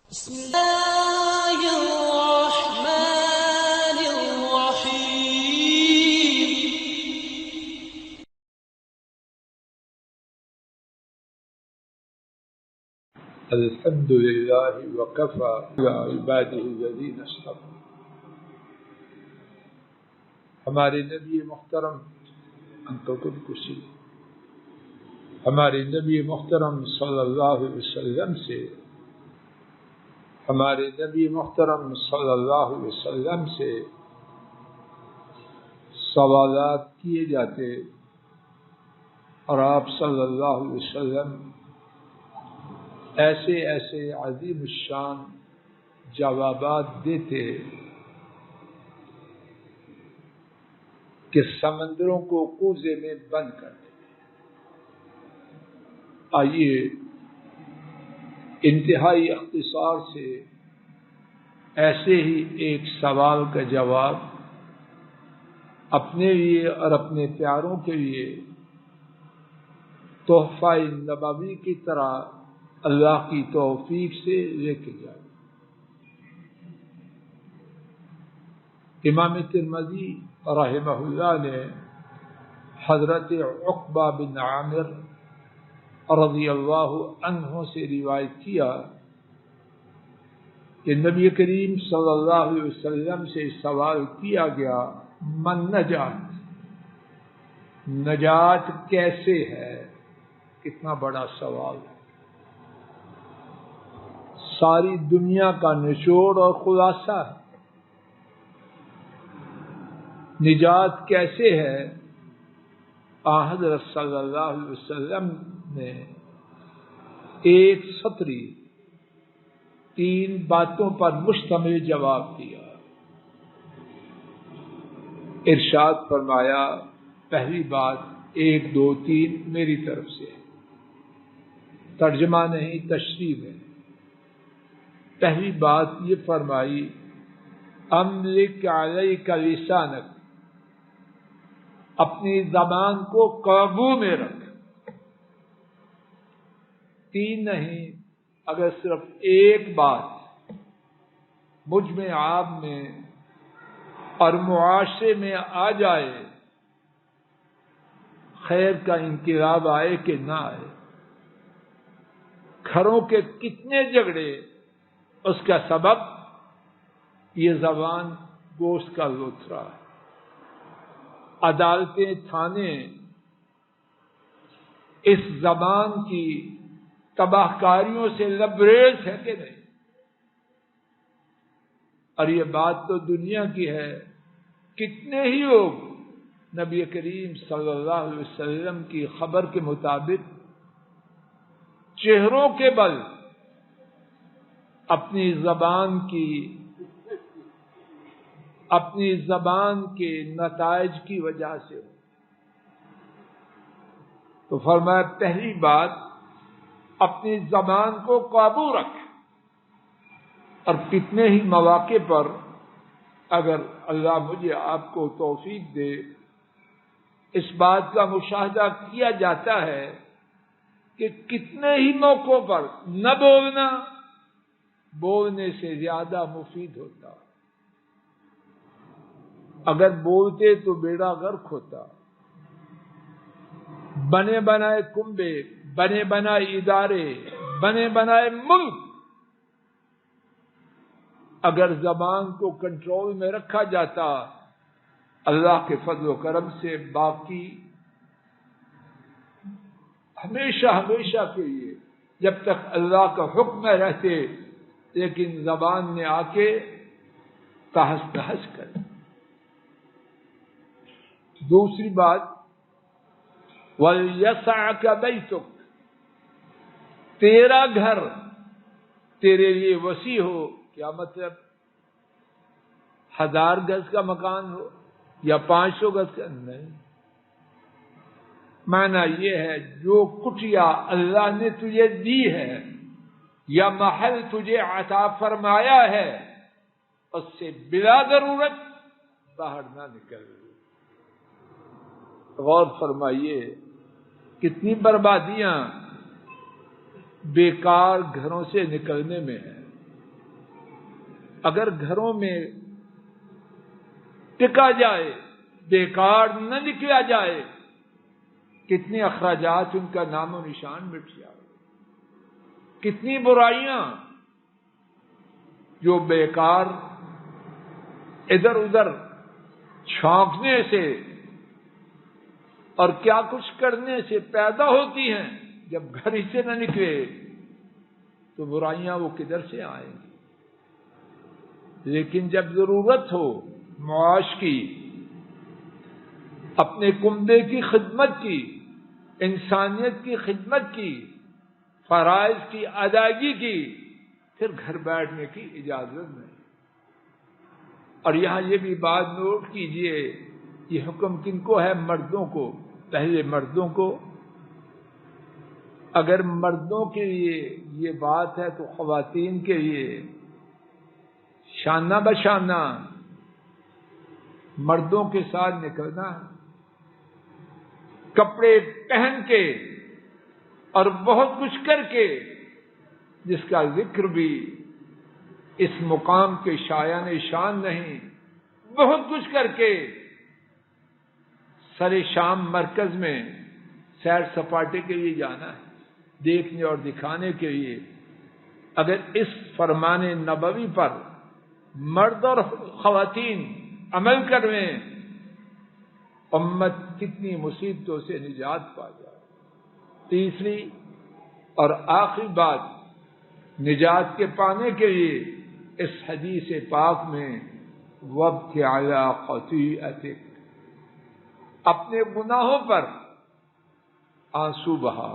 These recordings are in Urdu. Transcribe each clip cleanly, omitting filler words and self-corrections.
بسم اللہ الرحمن الرحیم۔ الحمد للہ وکفی بعبادہ الذین اصطفی۔ ہمارے نبی محترم ہمارے نبی محترم صلی اللہ علیہ وسلم سے سوالات کیے جاتے اور آپ صلی اللہ علیہ وسلم ایسے عظیم الشان جوابات دیتے کہ سمندروں کو کوزے میں بند کر دیتے۔ آئیے انتہائی اختصار سے ایسے ہی ایک سوال کا جواب اپنے لیے اور اپنے پیاروں کے لیے تحفہ نبوی کی طرح اللہ کی توفیق سے لے کے جائے۔ امام ترمذی رحمہ اللہ نے حضرت عقبہ بن عامر رضی اللہ عنہ سے روایت کیا کہ نبی کریم صلی اللہ علیہ وسلم سے سوال کیا گیا، من نجات کیسے ہے؟ کتنا بڑا سوال ہے، ساری دنیا کا نچوڑ اور خلاصہ ہے۔ نجات کیسے ہے؟ حضرت صلی اللہ علیہ وسلم نے ایک سطری 3 باتوں پر مشتمل جواب دیا۔ ارشاد فرمایا، پہلی بات 1 2 3 میری طرف سے، ترجمہ نہیں تشریح ہے۔ پہلی بات یہ فرمائی، املک علیک لسانک، اپنی زبان کو قابو میں رکھ۔ 3 نہیں، اگر صرف ایک بات مجھ میں آپ میں اور معاشرے میں آ جائے، خیر کا انقلاب آئے کہ نہ آئے، گھروں کے کتنے جھگڑے، اس کا سبب یہ زبان گوشت کا لوتھڑا ہے۔ عدالتیں، تھانے اس زبان کی تباہ کاریوں سے لبریز ہے کہ نہیں؟ اور یہ بات تو دنیا کی ہے، کتنے ہی لوگ نبی کریم صلی اللہ علیہ وسلم کی خبر کے مطابق چہروں کے بل اپنی زبان کے نتائج کی وجہ سے ہو۔ تو فرمایا، پہلی بات اپنی زبان کو قابو رکھ۔ اور کتنے ہی مواقع پر اگر اللہ مجھے آپ کو توفیق دے، اس بات کا مشاہدہ کیا جاتا ہے کہ کتنے ہی موقعوں پر نہ بولنے سے زیادہ مفید ہوتا۔ اگر بولتے تو بیڑا غرق ہوتا۔ بنے بنائے کنبے، بنے بنائے ادارے، بنے بنائے ملک اگر زبان کو کنٹرول میں رکھا جاتا، اللہ کے فضل و کرم سے باقی ہمیشہ کے لیے جب تک اللہ کا حکم میں رہتے، لیکن زبان نے آ کے تہس نہس کر۔ دوسری بات، وَلْيَسَعْكَ بَيْتُكَ، تیرا گھر تیرے لیے وسیع ہو۔ کیا مطلب؟ 1000 گز کا مکان ہو یا 500 گز کا نہیں، معنی یہ ہے جو کٹیا اللہ نے تجھے دی ہے یا محل تجھے عطا فرمایا ہے، اس سے بلا ضرورت باہر نہ نکل۔ غور فرمائیے، کتنی بربادیاں بیکار گھروں سے نکلنے میں ہے۔ اگر گھروں میں ٹکا جائے، بیکار نہ نکلا جائے، کتنے اخراجات ان کا نام و نشان مٹ جائے، کتنی برائیاں جو بیکار ادھر ادھر چھانکنے سے اور کیا کچھ کرنے سے پیدا ہوتی ہیں، جب گھر ہی سے نہ نکلے تو برائیاں وہ کدھر سے آئیں گی؟ لیکن جب ضرورت ہو معاش کی، اپنے کنبے کی خدمت کی، انسانیت کی خدمت کی، فرائض کی ادائیگی کی، پھر گھر بیٹھنے کی اجازت نہیں۔ اور یہاں یہ بھی بات نوٹ کیجئے، یہ حکم کن کو ہے؟ مردوں کو۔ پہلے مردوں کو، اگر مردوں کے لیے یہ بات ہے تو خواتین کے لیے شانہ بشانہ مردوں کے ساتھ نکلنا، کپڑے پہن کے اور بہت کچھ کر کے، جس کا ذکر بھی اس مقام کے شایان شان نہیں، بہت کچھ کر کے سر شام مرکز میں سیر سپاٹے کے لیے جانا ہے، دیکھنے اور دکھانے کے لیے۔ اگر اس فرمان نبوی پر مرد اور خواتین عمل کریں، امت کتنی مصیبتوں سے نجات پا جائے۔ تیسری اور آخری بات، نجات کے پانے کے لیے اس حدیث پاک میں وَابْكِ عَلَىٰ خَطِيئَتِكَ، اپنے گناہوں پر آنسو بہا۔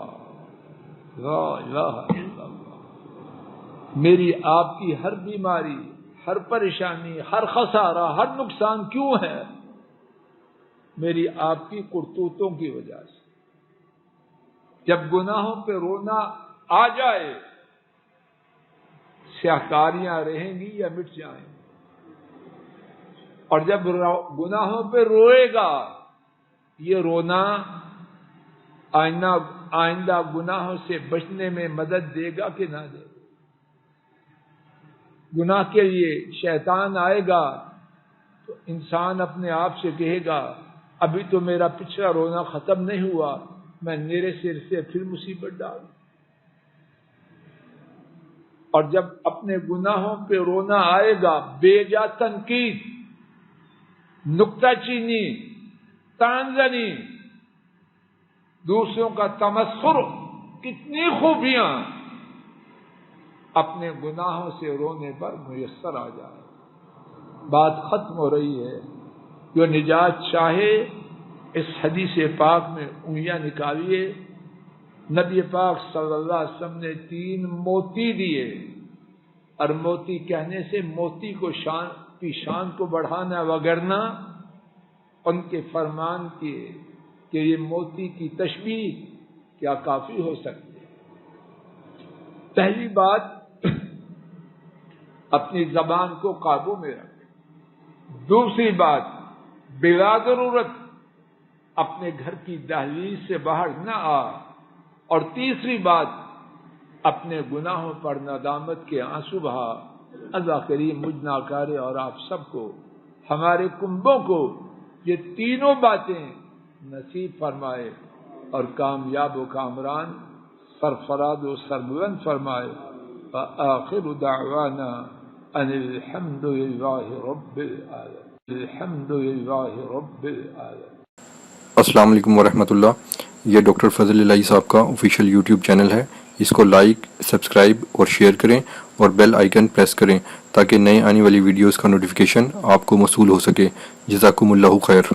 لا الہ الا اللہ۔ میری آپ کی ہر بیماری، ہر پریشانی، ہر خسارہ، ہر نقصان کیوں ہے؟ میری آپ کی کرتوتوں کی وجہ سے۔ جب گناہوں پہ رونا آ جائے، سیاہکاریاں رہیں گی یا مٹ جائیں؟ اور جب گناہوں پہ روئے گا، یہ رونا آئندہ گناہوں سے بچنے میں مدد دے گا کہ نہ دے گا؟ گناہ کے لیے شیطان آئے گا تو انسان اپنے آپ سے کہے گا ابھی تو میرا پچھلا رونا ختم نہیں ہوا، میں میرے سر سے پھر مصیبت ڈال۔ اور جب اپنے گناہوں پہ رونا آئے گا، بے جا تنقید، نکتہ چینی، طعنزنی، دوسروں کا تمسخر، کتنی خوبیاں اپنے گناہوں سے رونے پر میسر آ جائے۔ بات ختم ہو رہی ہے۔ جو نجات چاہے اس حدیث پاک میں انگلیاں نکالیے۔ نبی پاک صلی اللہ علیہ وسلم نے 3 موتی دیے، اور موتی کہنے سے موتی کی شان کو بڑھانا وگرنہ ان کے فرمان کیے کہ یہ موتی کی تشبیہ کیا کافی ہو سکتی ہے؟ پہلی بات، اپنی زبان کو قابو میں رکھ۔ دوسری بات، بلا ضرورت اپنے گھر کی دہلیز سے باہر نہ آ۔ اور تیسری بات، اپنے گناہوں پر ندامت کے آنسو بہا۔ اللہ کریم مجھ ناکارے اور آپ سب کو، ہمارے کنبوں کو یہ تینوں باتیں نصیب فرمائے اور کامیاب و کامران، سرفراز و سربلند فرمائے۔ وآخر دعوانا ان الحمد للہ رب العالمین، الحمد للہ رب العالمین۔ السلام علیکم ورحمۃ اللہ۔ یہ ڈاکٹر فضل الہی صاحب کا آفیشیل یوٹیوب چینل ہے، اس کو لائک، سبسکرائب اور شیئر کریں اور بیل آئیکن پریس کریں تاکہ نئے آنے والی ویڈیوز کا نوٹیفیکیشن آپ کو موصول ہو سکے۔ جزاکم اللہ خیر۔